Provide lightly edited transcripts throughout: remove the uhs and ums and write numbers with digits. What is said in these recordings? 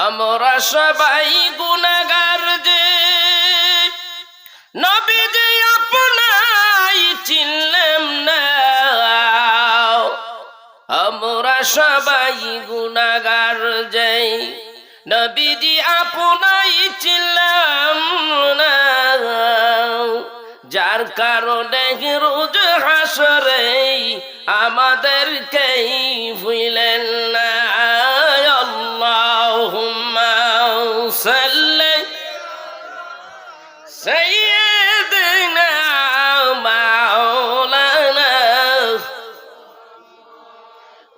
আমরা সবাই গুনাহগার যে নবী যে আপনাই চিনলাম না। আমরা সবাই গুনাহগার যে নবীজি আপনাই চিনলাম না। যার কারণে রোজ হাসরে আমাদেরকেই ভুলেন না। আল্লাহুম্মা সাল্লি সাইয়্যিদিনা মাওলানা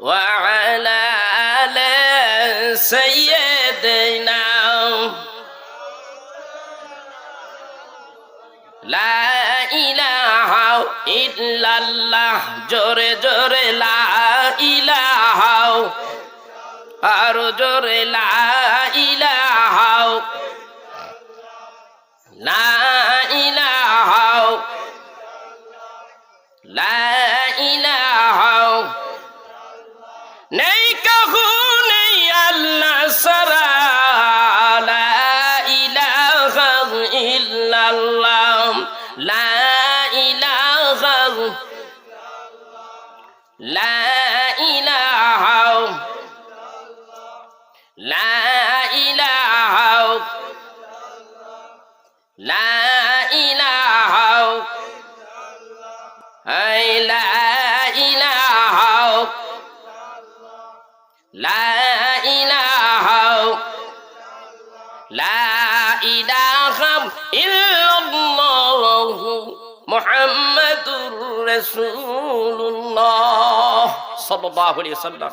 ওয়া আলা আলি সাইয়্যিদিনা লা ইলাহা ইল্লাল্লাহ। জোরে জোরে লা ইলাহা, আরো জোরে লা ইলাহা, লা ইলাহা, লা ইলাহা। নেই কাহু নেই আল্লাহ সারা, লা ইলাহা ইল্লাল্লাহ, লা ইলাহা, লা ইলাহা, লা ইলাহা, লা ইলাহা, আই লা ইলাহা, লা ইলাহা, লা ইলাহা ইল্লাল্লাহ মুহাম্মাদুর রাসূলুল্লাহ সাল্লাল্লাহু আলাইহি ওয়াসাল্লাম।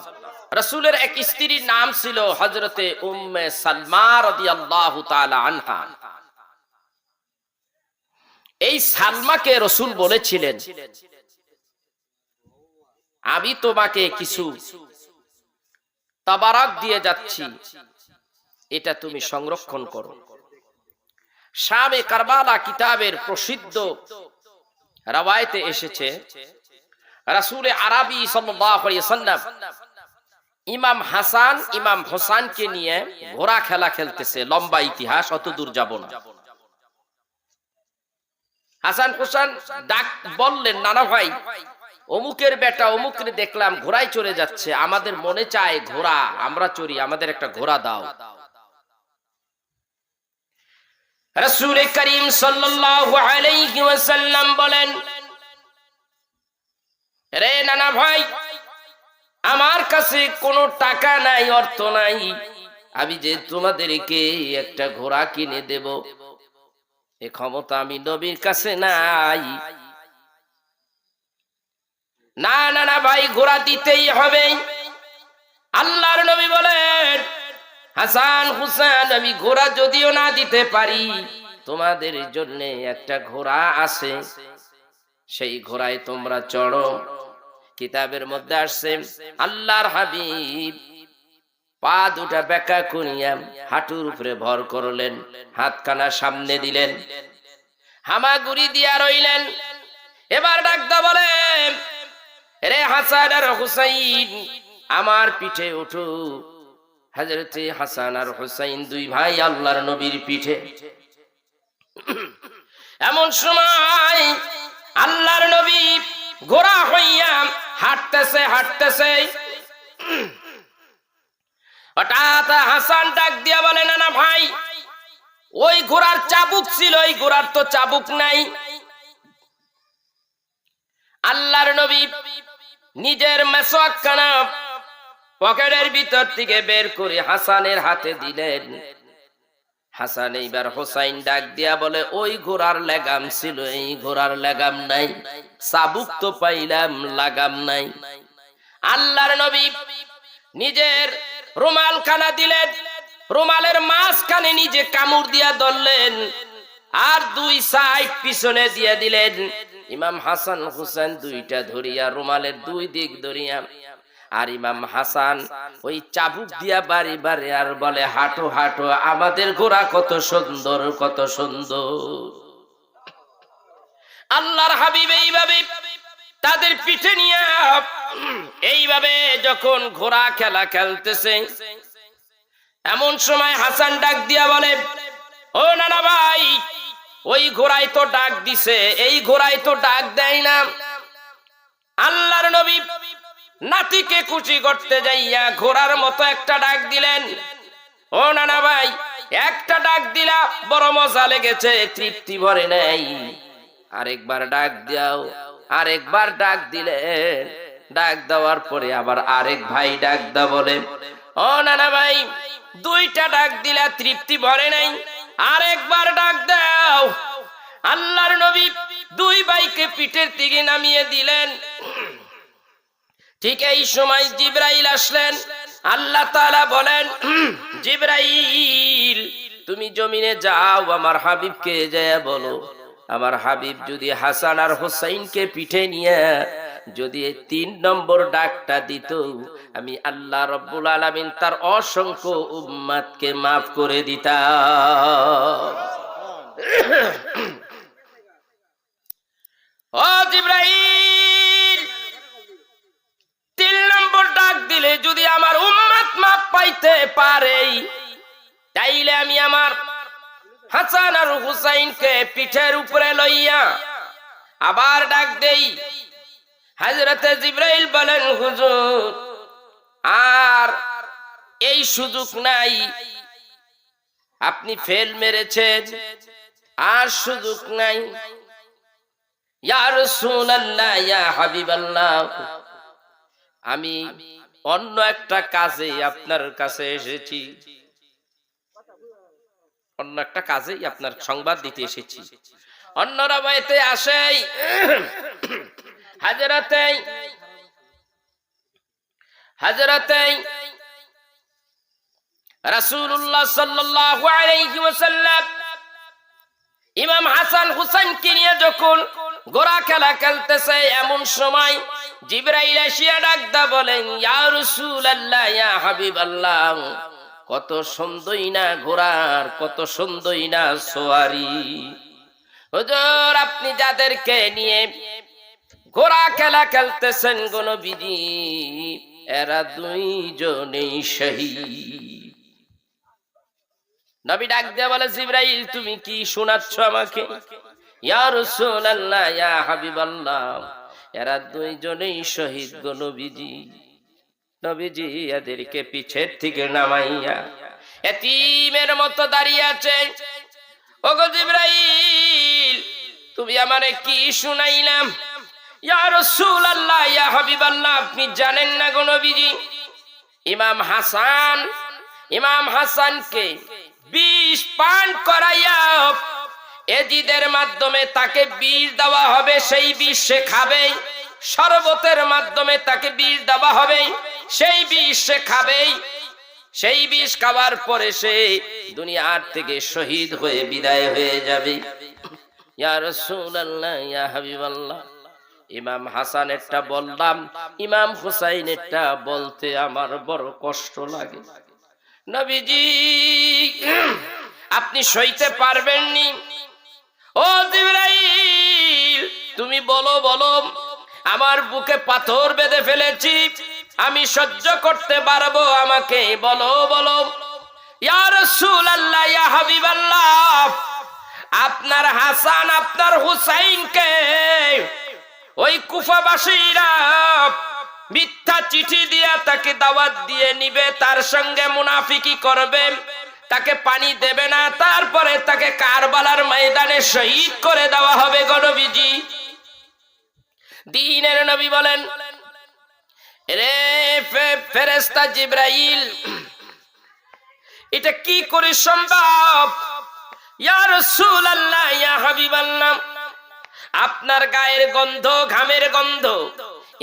রাসূলের এক স্ত্রীর নাম ছিল হযরতে উম্মে সালমা রাদিয়াল্লাহু তাআলা আনহা। এই সালমাকে রাসূল বলেছিলেন, আমি তোমাকে কিছু তাবারাক দিয়ে যাচ্ছি, এটা তুমি সংরক্ষণ করো। শামে কারবালা কিতাবের প্রসিদ্ধ রওয়ায়েতে এসেছে, রাসূল আরবি সাল্লাল্লাহু আলাইহি ওয়াসাল্লাম ইমাম হাসান ইমাম হোসেনকে নিয়ে ঘোড়া খেলা খেলতেছে। লম্বা ইতিহাস, অত দূর যাব না। হাসান হোসেন ডাক বললেন, নানা ভাই, অমুকের বেটা অমুকরে দেখলাম ঘোড়ায় চড়ে যাচ্ছে, আমাদের মনে চায় ঘোড়া আমরা চড়ি, আমাদের একটা ঘোড়া দাও। রাসূল করিম সাল্লাল্লাহু আলাইহি ওয়াসাল্লাম বলেন, রে নানা ভাই, আমার কাছে কোনো টাকা নাই, অর্থ নাই, আমি যে তোমাদেরকে একটা ঘোড়া কিনে দেব এ ক্ষমতা আমি নবীর কাছে নাই। না না না ভাই, ঘোড়া দিতেই হবে। আল্লাহর নবী বলেন, হাসান হুসেন, আমি ঘোড়া যদিও না দিতে পারি, তোমাদের জন্য একটা ঘোড়া আছে, সেই ঘোড়ায় তোমরা চড়ো। কিতাবের মধ্যে আসছে, আল্লাহর হাবিব পা দুটা বেঁকা করিয়া হাঁটুর উপরে ভর করলেন, হাতখানা সামনে দিলেন, হামাগুড়ি দিয়া রইলেন। এবার ডাকদা বলেন, রে হাসান আর হুসাইন, আমার পিঠে উঠো। হযরতে হাসান আর হুসাইন দুই ভাই আল্লাহর নবীর পিঠে। এমন সময় আল্লাহর নবী ঘোড়া হইয়া হাঁটতেছে হাঁটতেছে, হঠাৎ হাসান ডাক দিয়া বলে, না না ভাই, ওই ঘোড়ার চাবুক ছিল, এই ঘোড়ার তো চাবুক নাই। আল্লাহর নবী নিজের মেসওয়াকখানা পকেটের ভিতর থেকে বের করে হাসানের হাতে দিলেন। হাসান এইবার হোসাইন ডাক দিয়া বলে, ওই ঘোড়ার লাগাম ছিল, এই ঘোড়ার লাগাম নাই, চাবুক তো পাইলাম, লাগাম নাই। আল্লাহর নবী নিজের রুমাল খানা দিলেন, রুমালের মাঝখানে নিজে কামড় দিয়া ধরলেন, আর দুই সাইড পিছনে দিয়ে দিলেন। ইমাম হাসান হুসেন দুইটা ধরিয়া, রুমালের দুই দিক ধরিয়া, আর ইমাম হাসান ওই চাবুক দিয়া বাড়ি বাড়ি আর বলে, হাঁটো হাঁটো, আমাদের ঘোড়া কত সুন্দর, কত সুন্দর। আল্লাহর হাবিব এইভাবে তাদের পিঠে নিয়ে এইভাবে যখন ঘোড়া খেলা খেলতেছে, এমন সময় হাসান ডাক দিয়া বলে, ও নানা ভাই, ওই ঘোড়ায় তো ডাক দিছে, এই ঘোড়ায় তো ডাক দেয় না। আল্লাহর নবী নাতিকে খুশি করতে যাইয়া ঘোড়ার মতো একটা ডাক দিলেন। ও নানা ভাই, একটা ডাক দিলা বড় মজা লেগেছে, তৃপ্তি ভরে নাই, আরেকবার ডাক দাও। আরেকবার ডাক দিলেন। ডাক দেওয়ার পরে আবার আরেক ভাই ডাক দা বলে, ও নানা ভাই, দুইটা ডাক দিলা তৃপ্তি ভরে নাই, আরেকবার ডাক দাও। আল্লাহর নবী দুই ভাইকে পিঠের দিকে নামিয়ে দিলেন। ঠিক এই সময় জিবরাইল আসলেন। আল্লাহ তাআলা বলেন, জিবরাইল, তুমি জমিনে যাও, আমার হাবিবকে যায় বলো, আমার হাবিব যদি হাসান আর হুসাইনকে পিঠে নিয়ে যদি 3 নম্বর ডাকটা দিত, আমি আল্লাহ রাব্বুল আলামিন তার অসংখ্য উম্মতকে মাফ করে দিতাম। ও জিবরাইল, 3 নম্বর ডাক দিলে যদি আমার উম্মত মাফ পাইতে পারে, তাইলে আমি আমার হাসান আর হুসাইনকে পিঠের উপরে লইয়া আবার ডাক দেই। হযরতে জিবরাইল বলেন, হুজুর, আর এই সুযোগ নাই, আপনি ফেল মেরেছেন, আর সুযোগ নাই। ইয়া রাসূলুল্লাহ, ইয়া হাবিবাল্লাহ, আমি অন্য একটা কাজে আপনার কাছে এসেছি, অন্য একটা কাজেই আপনার সংবাদ দিতে এসেছি। অন্য রাওয়ায়াতে আসে হযরতে রাসূলুল্লাহ সাল্লাল্লাহু আলাইহি ওয়াসাল্লাম ইমাম হাসান হুসাইনকে নিয়ে যখন ঘোড়া খেলা খেলতেছে, এমন সময় জিবরাইল এসে ডাকদা বলেন, ইয়া রাসূলুল্লাহ, ইয়া হাবিবাল্লাহ, কত সুন্দরই না ঘোড়ার, কত সুন্দরই না সওয়ারি। হুজুর, আপনি যাদেরকে নিয়ে ঘোড়া খেলা খেলতেছেন গো নবীজি, এরা দুইজনেই শহীদ। নবী ডাক দিয়ে বলে, জিবরাইল, তুমি কি শোনাচ্ছ আমাকে? ইয়া রাসূলুল্লাহ, ইয়া হাবিবাল্লাহ, এরা দুইজনেই শহীদ গো নবীজি। নবীজি এদেরকে পিছের থেকে নামাইয়া এতিমের মতো দাঁড়িয়ে আছে। ওগো জিবরাইল, তুমি আমারে কি শুনাইলাম? ইয়া রাসূলুল্লাহ, ইয়া হাবিবাল্লাহ, আপনি জানেন না গো নবীজি, ইমাম হাসানকে বিষ পান করাইয়া এজিদের মাধ্যমে তাকে বিষ দেওয়া হবে, সেই বিষ সে খাবে। শরবতের মাধ্যমে তাকে বিষ দেওয়া হবে, সেই বিষ সে খাবে। সেই বিষ খাওয়ার পরে সে দুনিয়ার থেকে শহীদ হয়ে বিদায় হয়ে যাবে। ইয়া রাসূলুল্লাহ, ইয়া হাবিবাল্লাহ, ইমাম হাসানেরটা বললাম, ইমাম হুসাইনেরটা বলতে আমার বড় কষ্ট লাগে। নবীজি, আপনি সইতে পারবেন নি? ও জিবরাইল, তুমি বলো বলো, আমার বুকে পাথর বেঁধে ফেলেছি, আমি সহ্য করতে পারবো, আমাকে বলো বলো। ইয়া রাসূলুল্লাহ, ইয়া হাবিবাল্লাহ, আপনার হাসান আপনার হুসাইনকে ওই কুফাবাসীরা মিথ্যা চিঠি দিয়া তাকে দাওয়াত দিয়ে নিবে, তার সঙ্গে মুনাফিকি করবে, তাকে পানি দেবে না, তারপরে তাকে কারবালার ময়দানে শহীদ করে দেওয়া হবে গো নবীজি। দ্বীনের নবী বলেন, রে ফেরেশতা জিবরাইল, এটা কি করে সম্ভব? ইয়া রাসূলুল্লাহ, ইয়া হাবিবাল্লাহ, আপনার গায়ের গন্ধ, ঘামের গন্ধ,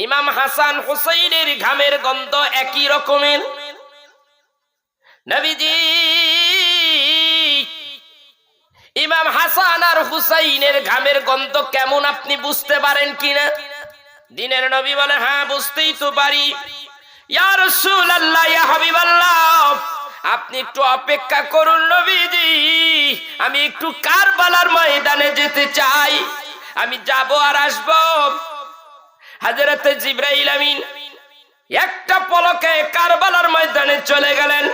ইমাম হাসান হুসাইনের ঘামের গন্ধ একই রকমের। নবীজি, ইমাম হাসান আর হুসাইনের ঘামের গন্ধ কেমন আপনি বুঝতে পারেন কিনা? দ্বীনের নবী বলে, হ্যাঁ, বুঝতেই তো পারি। ইয়া রাসূলুল্লাহ, ইয়া হাবিবাল্লাহ, আপনি একটু অপেক্ষা করুন নবীজি, আমি একটু কারবালার ময়দানে যেতে চাই, আমি যাব আর আসব। হযরতে জিবরাইল আমিন একটা পলকে কারবালার ময়দানে চলে গেলেন।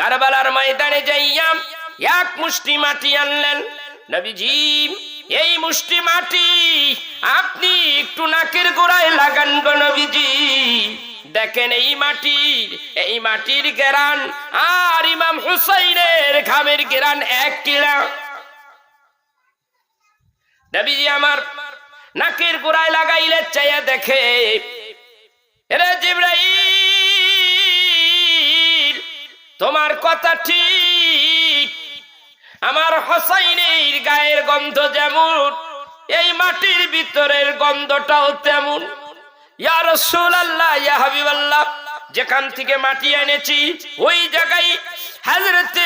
কারবালার ময়দানে যাইয়া এক মুষ্টি মাটি আনলেন। নবীজি এই মুষ্টি মাটি আপনি একটু নাকের গোড়ায় লাগান গো নবীজি। দেখেন এই মাটির ঘেরান আর ইমাম হুসাইনের ঘামের ঘেরান এক কিনা। নবীজি আমার নাকের গোড়ায় লাগাইলে চাইয়া দেখে, রে জিবরাইল তোমার কথা ঠিক, আমার হুসাইনের গায়ের গন্ধ যেমন এই মাটির ভিতরের গন্ধটাও তেমন। ইয়া রাসূলুল্লাহ, ইয়া হাবিবাল্লাহ, যেখান থেকে মাটি এনেছি ওই জায়গায় হযরতে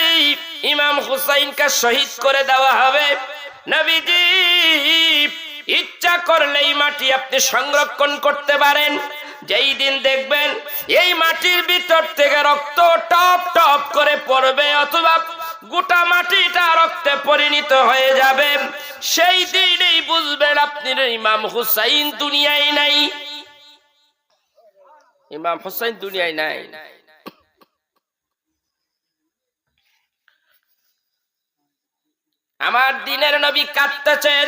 ইমাম হুসাইনকে শহীদ করে দেওয়া হবে। নবীজি ইচ্ছা করলে এই মাটি আপনি সংরক্ষণ করতে পারেন। যেই দিন দেখবেন এই মাটির ভিতর থেকে রক্ত টপ টপ করে পড়বে অথবা গোটা মাটিটা রক্তে পরিণত হয়ে যাবে, সেই দিনই বুঝবেন আপনার ইমাম হুসাইন দুনিয়ায় নাই। ইমাম হুসাইন দুনিয়ায় নাই। আমার দিনের নবী কাঁদতেছেন,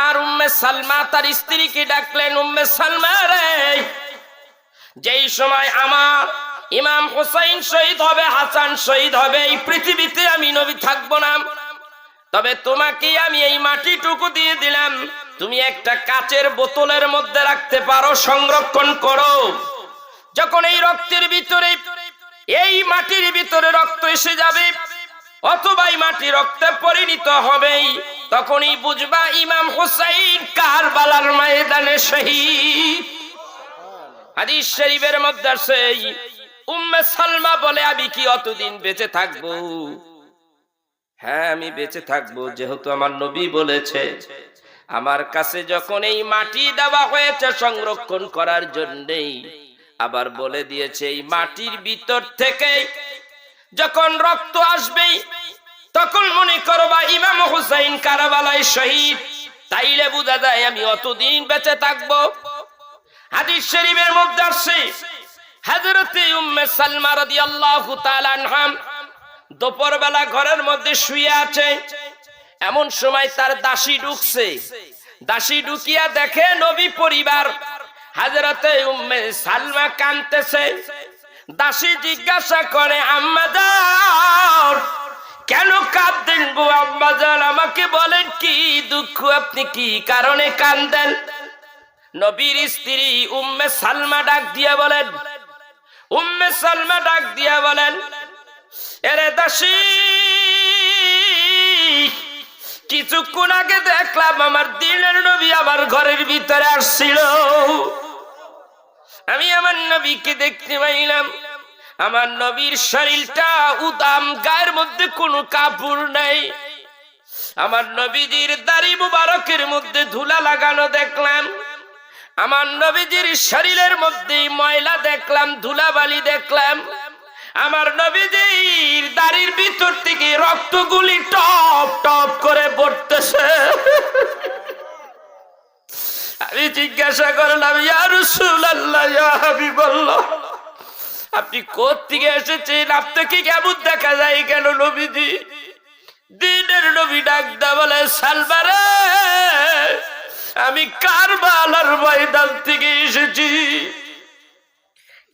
আর উম্মে সালমা তার স্ত্রীকে ডাকলেন, উম্মে সালমা রে, যেই সময় আমার ইমাম হুসাইন শহীদ হবে, হাসান শহীদ হবে, এই পৃথিবীতে আমি নবী থাকবো না। তবে তোমাকে আমি এই মাটিটুকু দিয়ে দিলাম, তুমি একটা কাচের বোতলের মধ্যে রাখতে পারো, সংরক্ষণ করো। যখন এই রক্তের ভিতরে, এই মাটির ভিতরে রক্ত এসে যাবে অথবা এই মাটি রক্তে পরিণত হবে, তখনই বুঝবা ইমাম হুসাইন কারবালার ময়দানে শহীদ। হাদিস শরীফের মধ্যে আছে, উম্মে সালমা বলে আমি কি অতদিন বেঁচে থাকবো? হ্যাঁ আমি বেঁচে থাকবো, যেহেতু আমার নবী বলেছে। আমার কাছে যখন এই মাটি দেওয়া হয়েছে সংরক্ষণ করার জন্যই, আবার বলে দিয়েছে এই মাটির ভিতর থেকে যখন রক্ত আসবে তখন মনে করবা ইমাম হুসাইন কারবালায় শহীদ, তাইলে বোঝা যায় আমি অতদিন বেঁচে থাকবো। হাদিস শরীফের মধ্যে আছে, হযরতে উম্মে সালমা রাদিয়াল্লাহু তাআলা আনহা দুপুর বেলা ঘরের মধ্যে শুয়ে আছে, এমন সময় তার দাসী ঢুকছে। দাসী ঢুকিয়া দেখে নবী পরিবার, হযরতে উম্মে সালমা কাঁদতেছে। দাসী জিজ্ঞাসা করে, আম্মাজান কেন কাঁদেন গো আম্মাজান, আমাকে বলেন কি দুঃখ, আপনি কি কারণে কাঁদেন? নবীর স্ত্রী উম্মে সালমা ডাক দিয়া বলেন, উম্মে সালমা ডাক দিয়া বলেন, এরে দাসী, কিছুক্ষণ আগে দেখলাম আমার দিনের নবী আমার ঘরের ভিতরে আসছিল। আমি আমার নবীকে দেখতে পাইলাম, আমার নবীর শরীরটা উদাম, গায়ের মধ্যে কোনো কাপড় নাই। আমার নবীজির দাড়ি মুবারকের মধ্যে ধুলা লাগানো দেখলাম, আমার নবীজির শরীরের মধ্যে ময়লা দেখলাম, ধুলাবালি দেখলাম। আমার নবীজির দাড়ির ভিতর থেকে রক্তগুলি টপ টপ করে পড়তেছে। আমি জিজ্ঞাসা করলাম, ইয়া রাসূলুল্লাহ, ইয়া হাবিবাল্লাহ, আপনি কোথা থেকে এসেছেন, আপনাকে কেমন দেখা যায় কেন নবীজি? দিনের নবী ডাক দা বলে, সালমা রে, আমি কারবালার ময়দান থেকে এসেছি।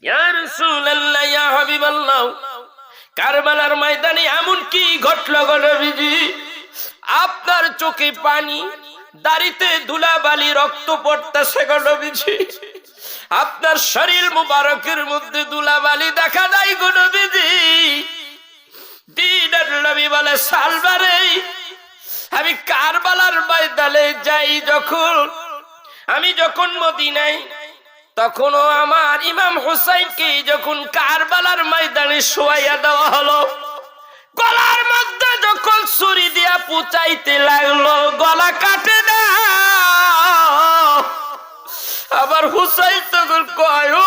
ইয়া রাসূলুল্লাহ, ইয়া হাবিবাল্লাহ, কারবালার ময়দানে এমন কি ঘটলো গো নবীজি? আপনার চোখে পানি, দাড়িতে ধুলাবালি, রক্ত পড়তেছে গো নবীজি। আপনার শরীর মুবারকের মধ্যে ধুলাবালি দেখা যায় গো নবীজি। দিনের নবী বলে, সালমা রে, আমি কারবালার ময়দানে যাই যখন, আমি যখন মদিনায়, তখনও আমার ইমাম হুসাইনকে যখন কারবালার ময়দানে শোয়াইয়া দেওয়া হলো, গলার মধ্যে যখন ছুরি দিয়া পুচাইতে লাগলো, গলা কাটে না। আবার হুসাইন তখন কয়, ও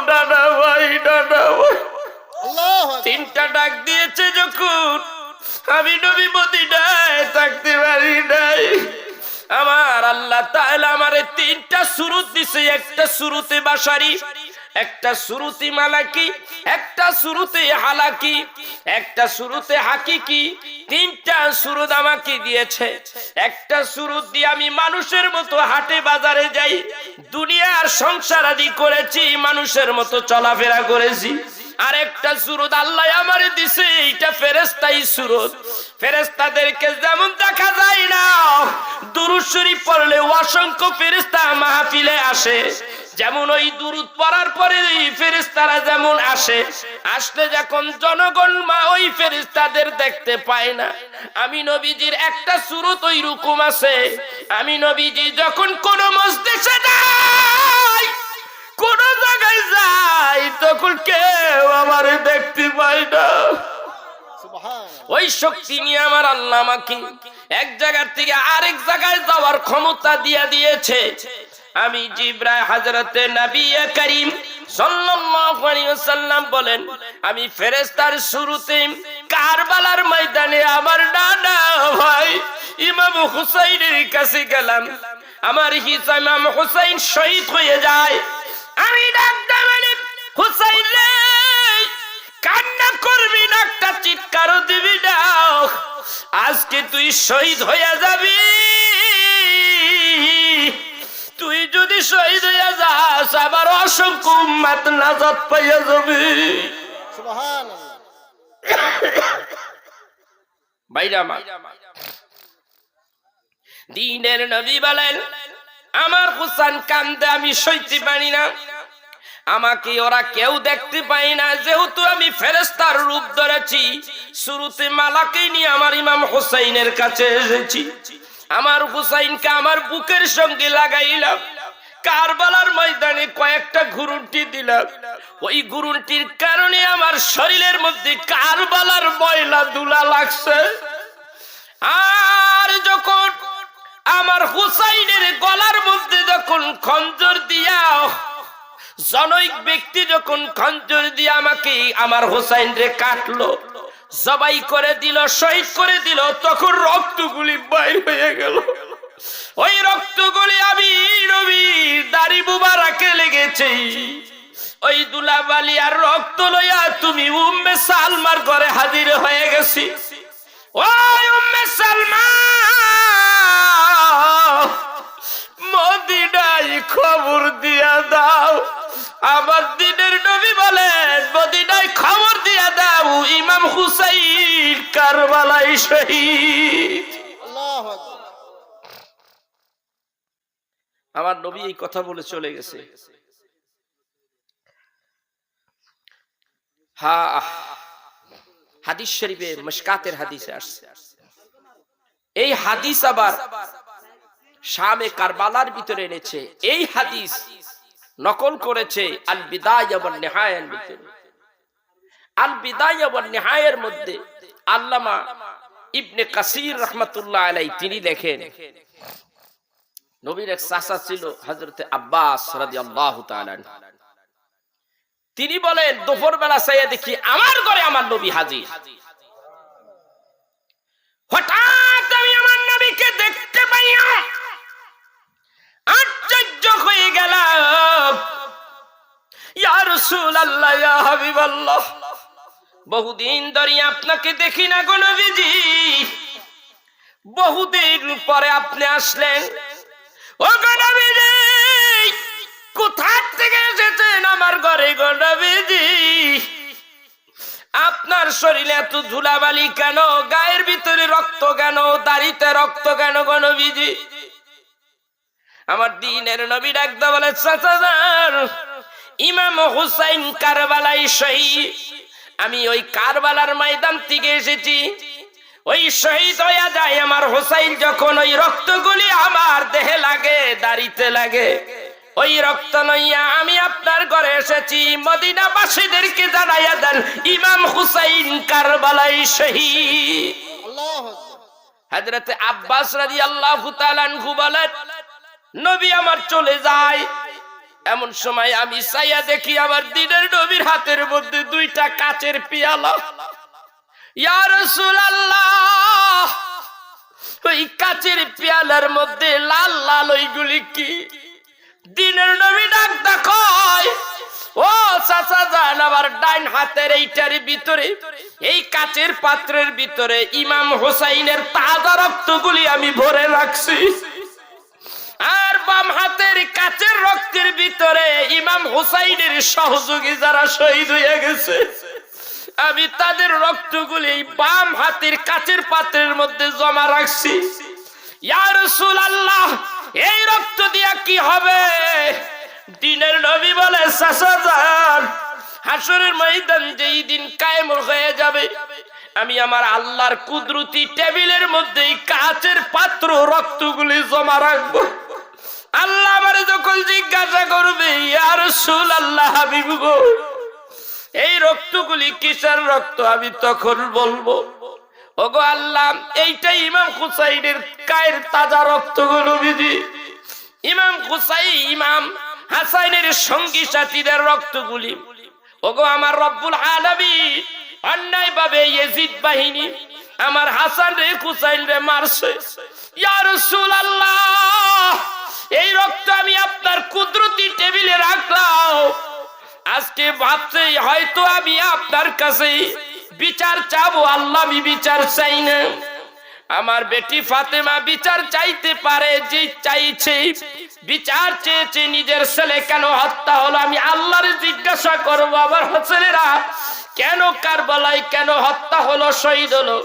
দাদা ভাই, দাদা ভাই, তিনটা ডাক দিয়েছে যখন, আমি নবী মদিনায় থাকতে পারি নাই। আমার আল্লাহ তাআলা আমারে তিনটা সুরত দিছে, একটা সুরতে বাশারি, একটা সুরুতে মালাকি, একটা সুরুতে হালাকি, একটা সুরুতে হাকিকি, তিনটা সুরুত আমাকে দিয়েছে। একটা সুরুত দিয়ে আমি মানুষের মতো হাটে বাজারে যাই, দুনিয়ার সংসার আদি করেছি, মানুষের মতো চলাফেরা করেছি। আর একটা সুরত আল্লাহ আমারে দিছে, এইটা ফেরেশতাই সুরত। ফেরেশতাদেরকে যেমন দেখা যায় না, দুরূদ শরীফ পড়লে অসংখ্য ফেরেশতা মাহফিলে আসে, যেমন ওই দুরূদ পড়ার পরে ফেরেশতারা যেমন আসে, আসলে যখন জনগণ ওই ফেরেশতাদের দেখতে পায় না, আমি নবীজির একটা সুরত ওই রকম আছে। আমি নবীজি যখন কোন মজলিসে যাই, কোন জায়গায় যাই, তখন কেউ আমারে দেখতে পায় না। ওই শক্তি নিয়ে আমার আল্লাহ আমাকে এক জায়গা থেকে আরেক জায়গায় যাওয়ার ক্ষমতা দিয়ে দিয়েছে। আমি জিবরাইল হযরতে নবী করিম সাল্লাল্লাহু আলাইহি ওয়াসাল্লাম বলেন, আমি ফেরেশতার শুরুতে কারবালার ময়দানে আমার নানা ভাই ইমাম হুসাইনের কাছে গেলাম। আমার ইমাম হুসাইন শহীদ হয়ে যায়। আমি ডাকতে বলি, হুসাইন রে, কান্না করবি না, একটা চিৎকারও দিবি না, আজকে তুই শহীদ হয়ে যাবি। তুই যদি শহীদ হয়ে যাস, আবার অসংখ্য উম্মত নাজাত পাইয়া যাবে। সুবহানাল্লাহ। ভাইরা মা, দ্বীনের নবী বলেন, আমার হুসাইন কান্দে, আমি সইতে পারি না। আমাকে ওরা কেউ দেখতে পায় না, যেহেতু আমি ফেরেশতার রূপ ধরেছি, শুরুতে মালাকে নিয়ে আমার ইমাম হুসাইনের কাছে এসেছি। আমার হুসাইনকে আমার বুকের সঙ্গে লাগাইলাম, কারবালার ময়দানে কয়েকটা ঘুরুন্টি দিলাম। ওই ঘুরুন্টির কারণে আমার শরীরের মধ্যে কারবালার ময়লা ধুলা লাগছে। আর যখন আমার হুসাইনের গলার মধ্যে যখন খঞ্জর দিয়া জনৈক ব্যক্তি যখন খঞ্জর দিয়ে আমাকে আমার হুসাইন রে কাটলো, জবাই করে দিল, শহীদ করে দিল, তখন রক্তগুলি বাইর হয়ে গেল। ওই রক্তগুলি আমি নবীর দাড়ি মুবারকে লেগেছে। ওই দুলাবালি আর রক্ত লইয়া তুমি উম্মে সালমার ঘরে হাজির হয়ে গেছি। ওই উম্মে সালমা, মদিনায় খবর দিয়া দাও। আমার দ্বীনের নবী বলেন, মদিনায় খবর দিয়া দাও, ইমাম হুসাইন কারবালায় শহীদ। আল্লাহু আকবার। আমার নবী এই কথা বলে চলে গেছে। হাদিস শরীফে মিশকাতের হাদিসে আসছে। এই হাদিস আবার শামে কারবালার ভিতরে এনেছে। এই হাদিস নকল করেছে আল বিদায়া ওয়ান নিহায়ার ভিতরে। আল বিদায়া ওয়ান নিহায়ার মধ্যে আল্লামা ইবনে কাসির রাহমাতুল্লাহ আলাইহি তিনি লেখেন, নবীর এক চাচা ছিল হযরতে আব্বাস রাদিয়াল্লাহু তাআলা। তিনি বলেন, দুপুর বেলা চাইয়া দেখি আমার ঘরে আমার নবী হাজির। হঠাৎ আমি আমার নবীকে দেখতে পাইয়া আশ্চর্য হয়ে গেলাম। ইয়া রাসূলুল্লাহ, ইয়া হাবিবাল্লাহ, বহুদিন ধরে আপনাকে দেখি না গো নবীজি, বহুদিন পরে আপনি আসলেন। ও গো নবীজি, কোথা থেকে এসেছেন আমার ঘরে গো নবীজি? আপনার শরীরে এত ধুলাবালি কেন? গায়ের ভিতরে রক্ত কেন? দাড়িতে রক্ত কেন গো নবীজি? আমার দ্বীনের নবী ডাকতে বলে, চাচা, ইমাম হুসাইন কারবালায় শহীদ। আমি ওই কারবালার ময়দান থেকে এসেছি। ওই শহীদ হয়ে যায় আমার হুসাইন যখন, ওই রক্তগুলি আমার দেহে লাগে, দাড়িতে লাগে। ওই রক্ত লইয়া আমি আপনার ঘরে এসেছি। মদিনাবাসীদেরকে জানাইয়া দেন, ইমাম হুসাইন কারবালায় শহীদ। আল্লাহু আকবার। হযরতে আব্বাস রাদিয়াল্লাহু তাআলা আনহু বলেন, নবী আমার চলে যায়, এমন সময় আমি চাইয়া দেখি আমার দ্বীনের নবীর হাতের মধ্যে দুইটা কাচের পেয়ালা। ইয়া রাসূলুল্লাহ, ওই কাচের পেয়ালার মধ্যে লাল লাল ওইগুলি কি? দ্বীনের নবী ডাক দেখয়, ও চাচা যান, আমার ডাইন হাতের এইটার ভিতরে, এই কাচের পাত্রের ভিতরে ইমাম হোসাইনের তাজা রক্তগুলি আমি ভরে রাখছি, আর বাম হাতের কাচের রক্তের ভিতরে ইমাম হোসাইনের সহযোগী যারা শহীদ হয়ে গেছে, আমি তাদের রক্তগুলি বাম হাতের কাচের পাত্রের মধ্যে জমা রাখছি। ইয়া রাসূলুল্লাহ, এই রক্ত দিয়া কি হবে? দিনের নবী বলে, চাচা যান, হাসরের ময়দান যেই দিন কায়েম হয়ে যাবে, আমি আমার আল্লাহর কুদরতি টেবিলের মধ্যে কাচের পাত্র রক্তগুলি জমা রাখবো। আল্লাহ আমারে যখন জিজ্ঞাসা করবে, ইয়া রাসূলুল্লাহ, হাবিব গো, এই রক্তগুলি কিসের রক্ত, আমি তখন বলবো, ওগো আল্লাহ, এইটা ইমাম হুসাইনের গায়ের তাজা রক্তগুলো বিধি, ইমাম হুসাইন ইমাম হাসাইনের সঙ্গী সাথীদের রক্তগুলি। ওগো আমার রব্বুল আলামিন, অন্যায় ভাবে ইয়াজিদ বাহিনী আমার হাসান রে হুসাইন রে মারছে, ইয়া রাসূলুল্লাহ, এই রক্ত আমি আপনার কুদরতি টেবিলে রাখলাম। আজকে ভাবছে হয়তো আমি আপনার কাছে বিচার চাবো, আল্লাহ আমি বিচার চাই না। আমার বেটি ফাতেমা বিচার চাইতে পারে, যে চাইছে বিচার চেয়েছে, নিজের ছেলে কেন হত্যা হলো, আমি আল্লাহর জিজ্ঞাসা করবো, আমার ছেলেরা কেন কারবালায় কেন হত্যা হলো, শহীদ হলো।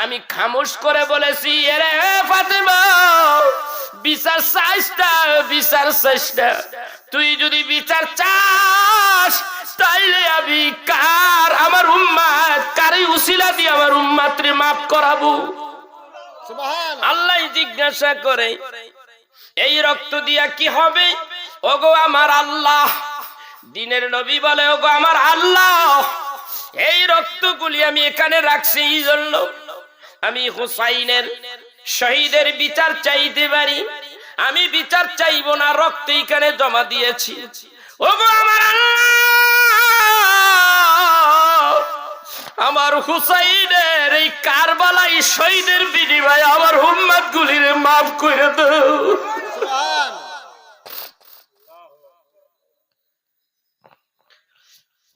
আমি খামোশ করে বলেছি, এরে ফাতেমা, বিচার চাইস না, বিচার চাইস না। তুই যদি বিচার চাস, তাইলে আমি আমার উম্মাত কারে উসিলা দিয়ে আমার উম্মাতরে মাফ করাবো। আল্লাহ জিজ্ঞাসা করে, এই রক্ত দিয়া কি হবে? ওগো আমার আল্লাহ, দিনের নবী বলে, ওগো আমার আল্লাহ, এই রক্তগুলি আমি এখানে রাখছি এই জন্য আমি হুসাইনের শহীদের বিচার চাইতে পারি, আমি বিচার চাইবো না, রক্ত এখানে জমা দিয়েছি। ওগো আমার আল্লাহ, আমার হুসাইনের এই কারবালাই শহীদের বিনিময়ে আমার উম্মত গুলির মাফ করে দাও।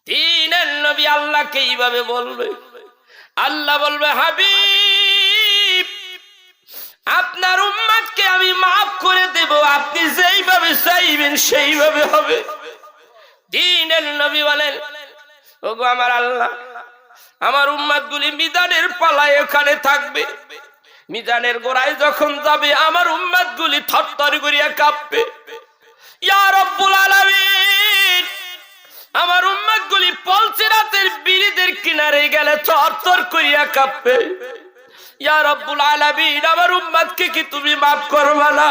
দিনের নবী আল্লাহকে এইভাবে বলবে, আল্লাহ বলবে, হাবিব, আপনার উম্মতকে আমি মাফ করে দেব, আপনি যেইভাবে চাইবেন সেইভাবে হবে। দিনের নবী বলেন, ওগো আমার আল্লাহ, আমার উম্মত গুলি মিজানের পালায় ওখানে থাকবে, মিজানের গোড়ায় যখন যাবে আমার উম্মত গুলি থরথর করিয়া কাঁপবে। ইয়া রব্বুল আলামিন, আমার উম্মত গুলি পলসিরাতের বিরিদের কিনারে গেলে থরথর করিয়া কাঁপবে। ইয়া রব্বুল আলামিন, আমার উম্মতকে কি তুমি মাফ করবা না?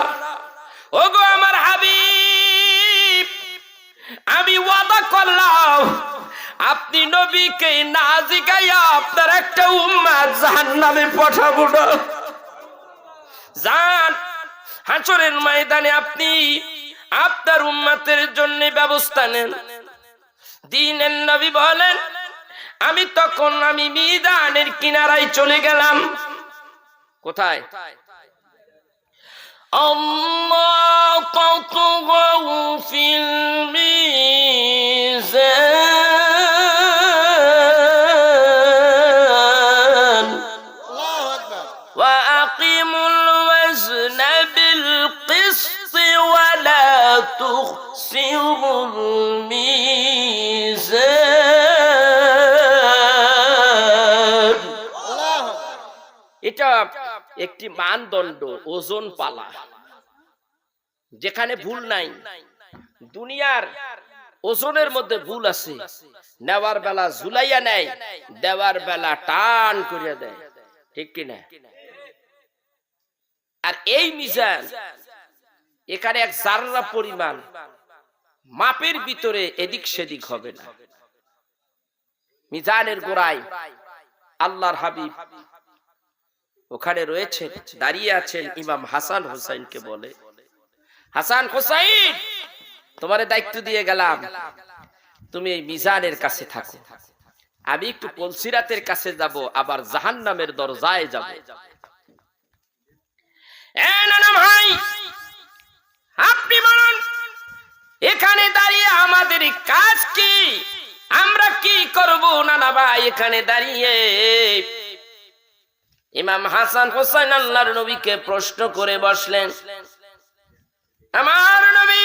ওগো আমার হাবিব, আমি ওয়াদা করলাম, আপনি নবীকে না জিগাইয়া আপনার একটা উম্মত জাহান্নামে পাঠাবো না। যান, হাসরের ময়দানে আপনি আপনার উম্মতের জন্য ব্যবস্থা নেন। দিনের নবী বলেন, আমি তখন মিজানের কিনারায় চলে গেলাম। কোথায়? আল্লাহ তাতগাউ ফিল মিজান আল্লাহু আকবার ওয়া আকিমুল ওয়াজনা বিল কিসত ওয়া লা তুখসিরুল মিজান। এটা একটি মানদণ্ড, ওজন পালা, যেখানে ভুল নাই। দুনিয়ার ওজনের মধ্যে ভুল আছে, নেওয়ার বেলা ঝুলাইয়া নেয়, দেওয়ার বেলা টান করিয়া দেয়, ঠিক কিনা? আর এই মিজান, এখানে এক জাররা পরিমাণ মাপের ভিতরে এদিক সেদিক হবে না। মিজানের গোড়ায় আল্লাহর হাবিব ওখানে রয়েছেন, দাঁড়িয়ে আছেন। ইমাম হাসান হুসাইনকে বলে, হাসান হুসাইন, তোমার দায়িত্ব দিয়ে গেলাম, তুমি এই মিজানের কাছে থাকো, আমি একটু পলসিরাতের কাছে যাব, আবার জাহান্নামের দরজায় যাব। আপনি বলুন, এখানে দাঁড়িয়ে আমাদের কাজ কি? আমরা কি করব? নানা ভাই এখানে দাঁড়িয়ে ইমাম হাসান হোসেন আল্লাহর নবীকে প্রশ্ন করে বসলেন। আমার নবী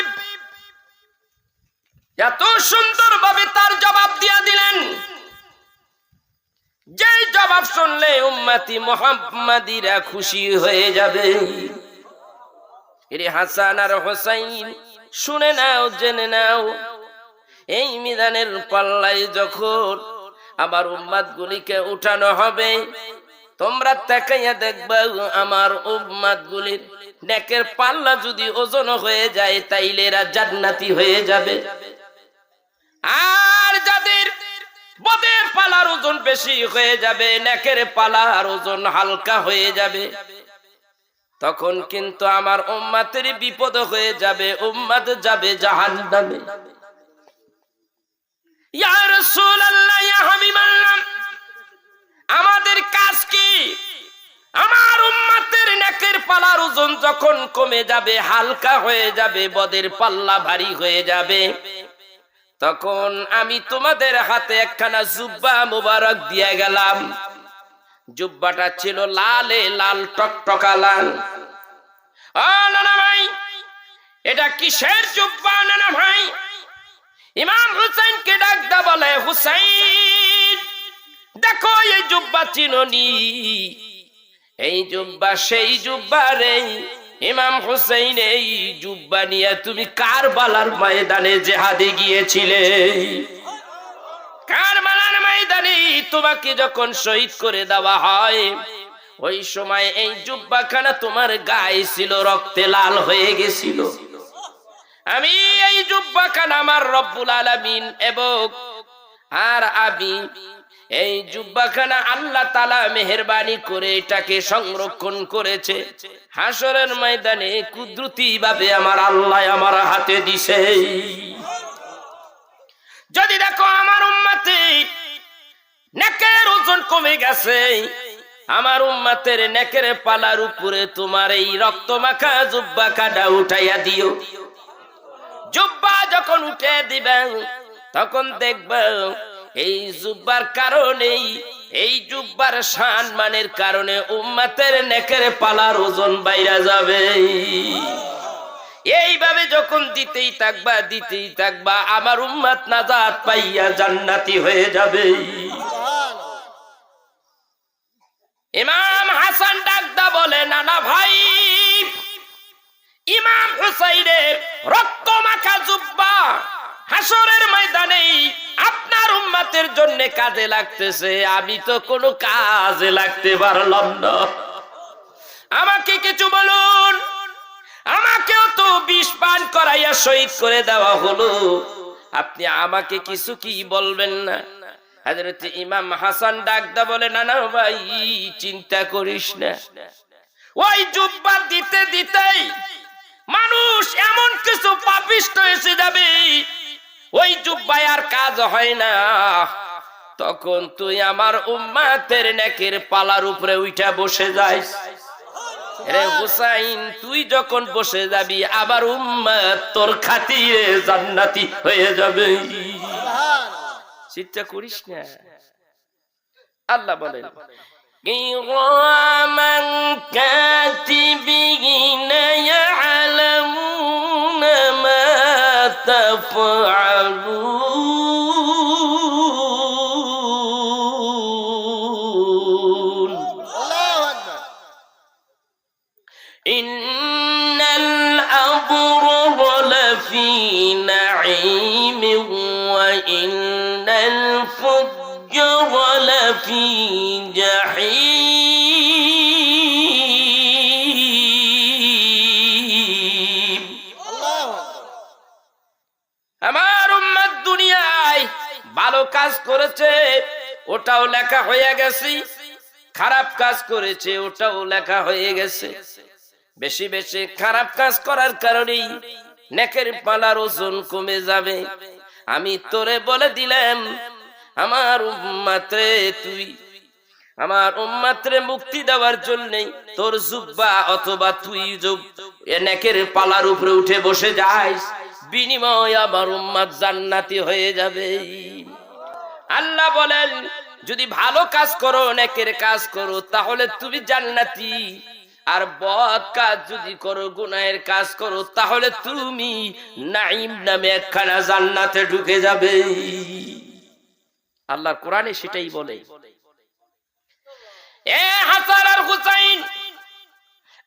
এত সুন্দরভাবে তার জবাব দিয়ে দিলেন, যে জবাব শুনলে উম্মতি মুহাম্মাদিরা খুশি হয়ে যাবে। এরে হাসান আর হোসাইন, শুনে নাও, জেনে নাও, এই মিজানের পাল্লায় যখন আমার উম্মত গুলিকে উঠানো হবে, তোমরা তাকাইয়া দেখবা আমার উম্মত গুলির নেকের পাল্লা যদি ওজন হয়ে যায় তাইলে এরা জান্নাতি হয়ে যাবে। আর যাদের বদের পালার ওজন বেশি হয়ে যাবে, নেকের পালার ওজন হালকা হয়ে যাবে, তখন কিন্তু আমার উম্মতের বিপদ হয়ে যাবে, উম্মত যাবে জাহান্নামে। ইয়া রাসূলুল্লাহ, ইয়া হাবিবাল্লাহ, আমাদের কাজ কি? আমার উম্মতের নেকের পালার ওজন যখন কমে যাবে, হালকা হয়ে যাবে, বদের পাল্লা ভারী হয়ে যাবে, তখন আমি তোমাদের হাতে একখানা জুব্বা মুবারক দিয়ে গেলাম। জুব্বাটা ছিল লালে লাল, টকটকা লাল। ও নানা ভাই, এটা কিসের জুব্বা নানা ভাই? ইমাম হুসাইনকে ডাকদা বলে, হুসাইন দেখো এই জুব্বা চিনোনি? এই জুব্বা সেই জুব্বা রে ইমাম হুসাইন, এই জুব্বা নিয়ে তুমি কারবালার ময়দানে জিহাদে গিয়েছিলে। কারবালার ময়দানে তোমাকে যখন শহীদ করে দেওয়া হয়, ওই সময় এই জুব্বাখানা তোমার গায়ে ছিল, রক্তে লাল হয়ে গেছিল। আমি এই জুব্বাখানা আমার রব্বুল আলামিন এবং আর আমি এই জুব্বাখানা আল্লাহ তাআলা মেহেরবানি করে এটাকে সংরক্ষণ করেছে। হাসরের ময়দানে কুদরতি ভাবে আমার আল্লাহ আমার হাতে দিছে। যদি দেখো আমার উম্মতে নেকের ওজন কমে গেছে, আমার উম্মতের নেকের পালার উপরে তোমার এই রক্তমাখা জুব্বাখানা উঠাইয়া দিও। জুব্বা যখন উঠে দিবেন, তখন দেখবা এই জুব্বার কারণে, এই জুব্বার সম্মানের কারণে উম্মতের নেকের পালার ওজন বাইরা যাবে। এইভাবে যখন দিতেই থাকবা, আমার উম্মত নাজাত পাইয়া জান্নাতি হয়ে যাবে। ইমাম হাসান ডাকদা বলে, নানা ভাই, ইমাম হুসাইনের রক্তমাখা জুব্বা হাসরের ময়দানে আপনার উম্মতের জন্য কাজে লাগতেছে, আমি তো কোনো কাজে লাগতে পারলাম না। আমাকে কিছু বলুন। আমাকেও তো বিষ পান করাইয়া শহীদ করে দেওয়া হলো, আপনি আমাকে কিছু কি বলবেন না? হযরত ইমাম হাসান ডাকদা বলে, না না ভাই, চিন্তা করিস না। ওই জুব্বা দিতে দিতেই মানুষ এমন কিছু পাপিষ্ট এসে যাবে, ওই জুব্বায় আর কাজ হয় না। তখন তুই আমার উম্মতের নেকের পালার উপরে উঠা বসে যাইস। রে হুসাইন, তুই যখন বসে যাবি, আবার উম্মত তোর খাতিরে জান্নাতি হয়ে যাবে। চিন্তা করিস না। আল্লাহ বলেন, কিরামান কাতিবিনা ইয়ালামুনা মা তাফআলুন। আল্লাহু আকবার। ইন্নাল আবরারা লাফি নাঈমিন ওয়া ইন্নাল ফুজ্জারা লাফি জাহিম। আমার উম্মত দুনিয়ায় ভালো কাজ করেছে, ওটাও লেখা হয়ে গেছে, খারাপ কাজ করেছে, ওটাও লেখা হয়ে গেছে। বেশি বেশি খারাপ কাজ করার কারণেই নেকের পালার ওজন কমে যাবে। আমি তোরে বলে দিলাম, আমার উম্মতরে, তুই আমার উম্মতরে মুক্তি দেওয়ার জন্য তোর জুব্বা অথবা তুই নেকের পালার উপরে উঠে বসে যাস। বিনিময়ে আমার উম্মত জান্নাতি হয়ে যাবে। আল্লাহ বলেন যদি ভালো কাজ করো, নেকের কাজ করো, তাহলে তুমি জান্নাতি। আর বদ কাজ যদি করো, গুনাহের কাজ করো, তাহলে তুমি নাঈম নামে একখানা জান্নাতে ঢুকে যাবে। আল্লাহর কোরআনে সেটাই বলে। এ হাসান আর হুসাইন,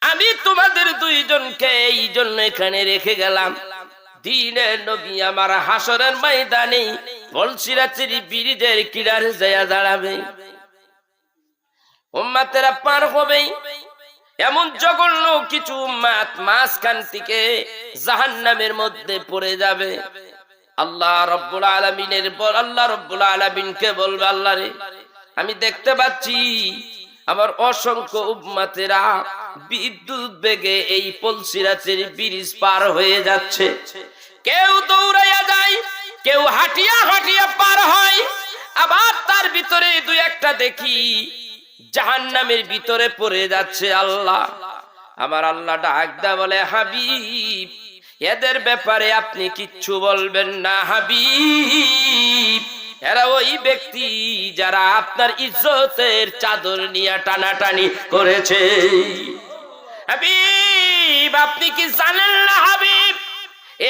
আমি তোমাদের দুইজনকে এই জন্য এখানে রেখে গেলাম, দ্বীনের নবী আমার হাসরের ময়দানে পুলসিরাতের বীরদের কিনারে যায় দাঁড়াবে। উম্মতেরা পার হবে, এমন জঘন্য কিছু উম্মত মাঝখান থেকে জাহান্নামের মধ্যে পড়ে যাবে। আল্লাহ রাব্বুল আলামিনকে বলবে, আল্লাহ রে, আমি দেখতে পাচ্ছি আমার অসংখ্য উম্মতেরা বিদ্যুৎ বেগে এই পুলসিরাতের ব্রিজ পার হয়ে যাচ্ছে। কেউ দৌড়াইয়া যায়, কেউ হাঁটিয়া হাঁটিয়া পার হয়, আবার তার ভিতরে দুই একটা দেখি জাহান্নামের ভিতরে পড়ে যাচ্ছে। আল্লাহ, আমার আল্লাহ ডাক দেয়া বলে, হাবিব, এদের ব্যাপারে আপনি কিচ্ছু বলবেন না হাবিব। এরা ওই ব্যক্তি যারা আপনার ইজ্জতের চাদর নিয়ে টানাটানি করেছে। হাবিব, আপনি কি জানেন না হাবিব,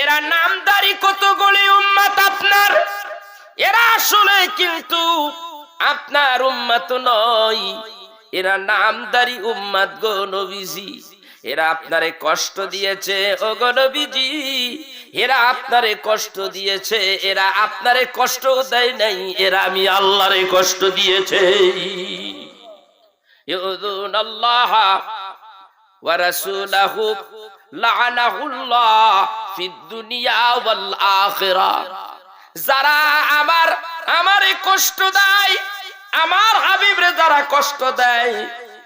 এরা নামদারি কতগুলি উম্মত আপনার, এরা আসলে কিন্তু আপনার উম্মত নয়, এরা নামদারি উম্মত গো নবীজি। এরা আপনারে কষ্ট দিয়েছে ও গো নবীজি, এরা আপনারে কষ্ট দিয়েছে। এরা আপনারে কষ্ট দেয় নাই, এরা আমি আল্লাহরে কষ্ট দিয়েছে। ইউযুনাল্লাহ ওয়া রাসূলাহু লাআনাহুল্লাহ ফিদ দুনিয়া ওয়াল আখিরাহ। যারা আমারে কষ্ট দেয়, আমার হাবিবরে যারা কষ্ট দেয়,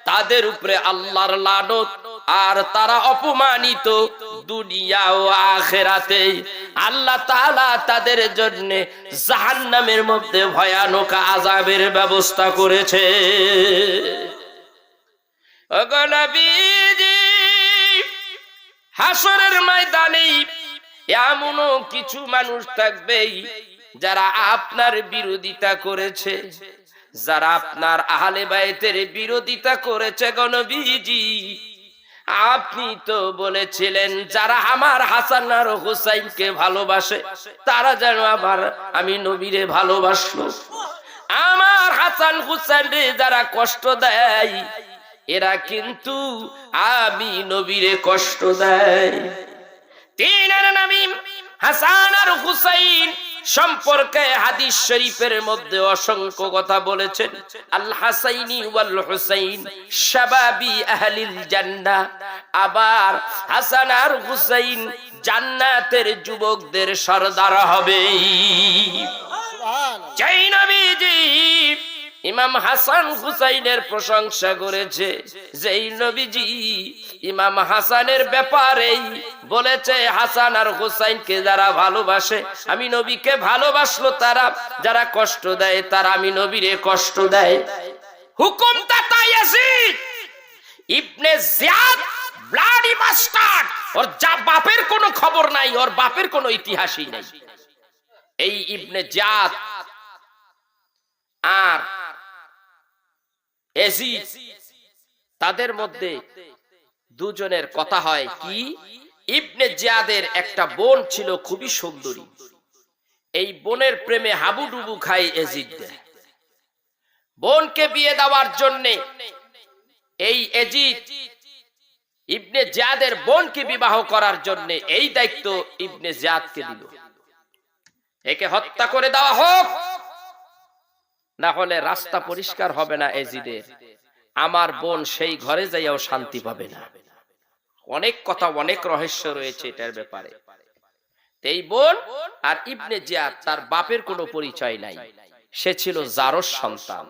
তাদের উপরে আল্লাহর লানত, আর তারা অপমানিত দুনিয়া ও আখিরাতে। আল্লাহ তাআলা তাদের জন্য জাহান্নামের মধ্যে ভয়ানক আযাবের ব্যবস্থা করেছে। ওগো নবীজি, হাসরের ময়দানে এমনও কিছু মানুষ থাকবে যারা আপনার বিরোধিতা করেছে, যারা আপনার আহলে বাইতের বিরোধিতা করেছে। গো নবীজি, আপনি তো বলেছিলেন যারা আমার হাসান আর হুসাইনকে ভালোবাসে তারা যেন আমি নবীরে ভালোবাসলো। আমার হাসান হুসাইনরে যারা কষ্ট দেয়, এরা কিন্তু আমি নবীরে কষ্ট দেয়। তিনের নবী হাসান আর হুসাইন সম্পর্কে হাদিস শরীফের মধ্যে অসংখ্য কথা বলেছেন। আল হাসাইনি ওয়াল হুসাইন শাবাবি আহলিল জান্নাহ। আবার হাসান আর হুসাইন জান্নাতের যুবকদের সরদার হবে। জয় নবীজি ইমাম হাসান হুসাইনের প্রশংসা করেছে, যেই নবীজি ইমাম হাসানের ব্যাপারে বলেছে হাসান আর হুসাইনকে যারা ভালোবাসে আমি নবীকে ভালোবাসলো, তারা যারা কষ্ট দেয় তারা আমি নবীরে কষ্ট দেয়। হুকুম দাতা ইয়াজিদ ইবনে জিয়াদ ব্লাডি বাস্টার্ড, ওর যা বাপের কোনো খবর নাই, ওর বাপের কোনো ইতিহাসই নাই। এই ইবনে জিয়াদ আর ইয়াজিদ, তাদের মধ্যে দুজনের কথা হয় কি, ইবনে জিয়াদের একটা বোন ছিল খুবই সুন্দরী। এই বোনের প্রেমে হাবুডুবু খায় ইয়াজিদ। বোনকে বিয়ে দেওয়ার জন্য এই ইয়াজিদ ইবনে জিয়াদের বোনকে বিবাহ করার জন্য এই দায়িত্ব ইবনে জিয়াদকে দিল, একে হত্যা করে দেওয়া হোক, না হলে রাস্তা পরিষ্কার হবে না ইয়াজিদের, আমার বোন সেই ঘরে যাইয়াও শান্তি পাবে না। অনেক কথা, অনেক রহস্য রয়েছে এটার ব্যাপারে। এই বোন আর ইবনে জিয়াদ, তার বাপের কোনো পরিচয় নাই, সে ছিল জারস সন্তান।